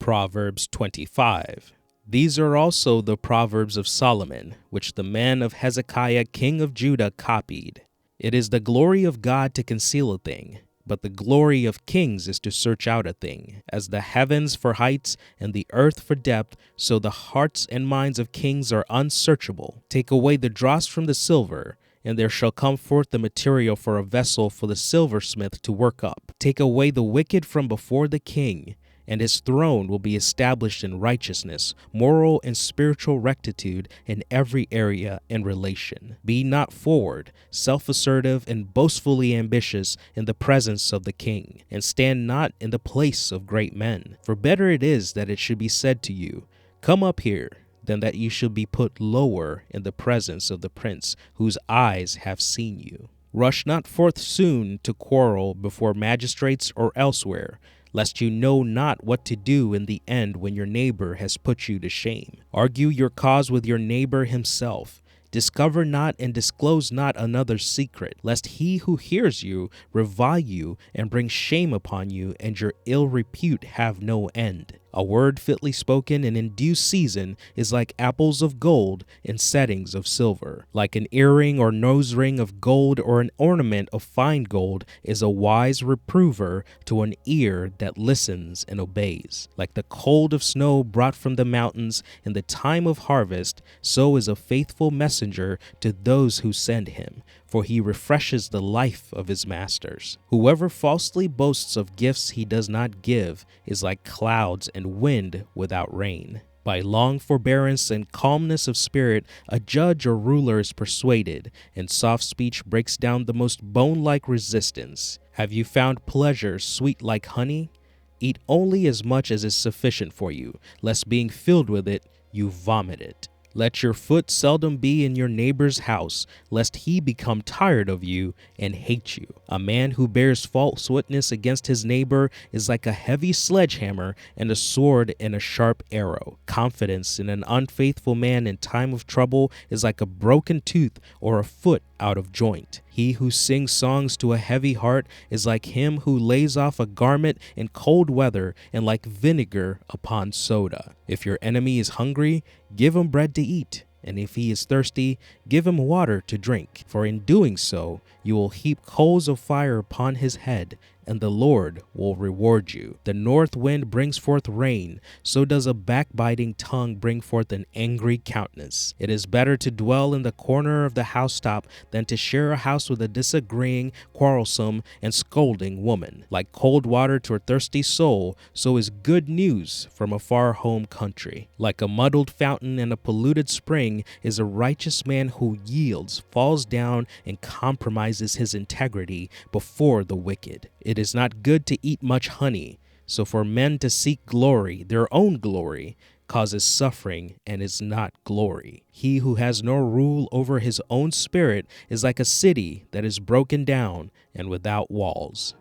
Proverbs 25. These are also the Proverbs of Solomon, which the men of Hezekiah king of Judah copied. It is the glory of God to conceal a thing, but the glory of kings is to search out a thing. As the heavens for heights and the earth for depth, so the hearts and minds of kings are unsearchable. Take away the dross from the silver, and there shall come forth the material for a vessel for the silversmith to work up. Take away the wicked from before the king, and his throne will be established in righteousness, moral and spiritual rectitude in every area and relation. Be not forward, self-assertive, and boastfully ambitious in the presence of the king, and stand not in the place of great men. For better it is that it should be said to you, "Come up here," than that you should be put lower in the presence of the prince, whose eyes have seen you. Rush not forth soon to quarrel before magistrates or elsewhere, lest you know not what to do in the end when your neighbor has put you to shame. Argue your cause with your neighbor himself. Discover not and disclose not another's secret, lest he who hears you revile you and bring shame upon you, and your ill repute have no end. A word fitly spoken and in due season is like apples of gold in settings of silver. Like an earring or nose ring of gold or an ornament of fine gold is a wise reprover to an ear that listens and obeys. Like the cold of snow brought from the mountains in the time of harvest, so is a faithful messenger to those who send him, for he refreshes the life of his masters. Whoever falsely boasts of gifts he does not give is like clouds and wind without rain. By long forbearance and calmness of spirit, a judge or ruler is persuaded, and soft speech breaks down the most bone-like resistance. Have you found pleasure sweet like honey? Eat only as much as is sufficient for you, lest being filled with it, you vomit it. Let your foot seldom be in your neighbor's house, lest he become tired of you and hate you. A man who bears false witness against his neighbor is like a heavy sledgehammer and a sword and a sharp arrow. Confidence in an unfaithful man in time of trouble is like a broken tooth or a foot out of joint. He who sings songs to a heavy heart is like him who lays off a garment in cold weather, and like vinegar upon soda. If your enemy is hungry, give him bread to eat, and if he is thirsty, give him water to drink. For in doing so, you will heap coals of fire upon his head, and the Lord will reward you. The north wind brings forth rain, so does a backbiting tongue bring forth an angry countenance. It is better to dwell in the corner of the housetop than to share a house with a disagreeing, quarrelsome, and scolding woman. Like cold water to a thirsty soul, so is good news from a far home country. Like a muddled fountain and a polluted spring is a righteous man who yields, falls down, and compromises his integrity before the wicked. It is not good to eat much honey, so for men to seek glory, their own glory, causes suffering and is not glory. He who has no rule over his own spirit is like a city that is broken down and without walls.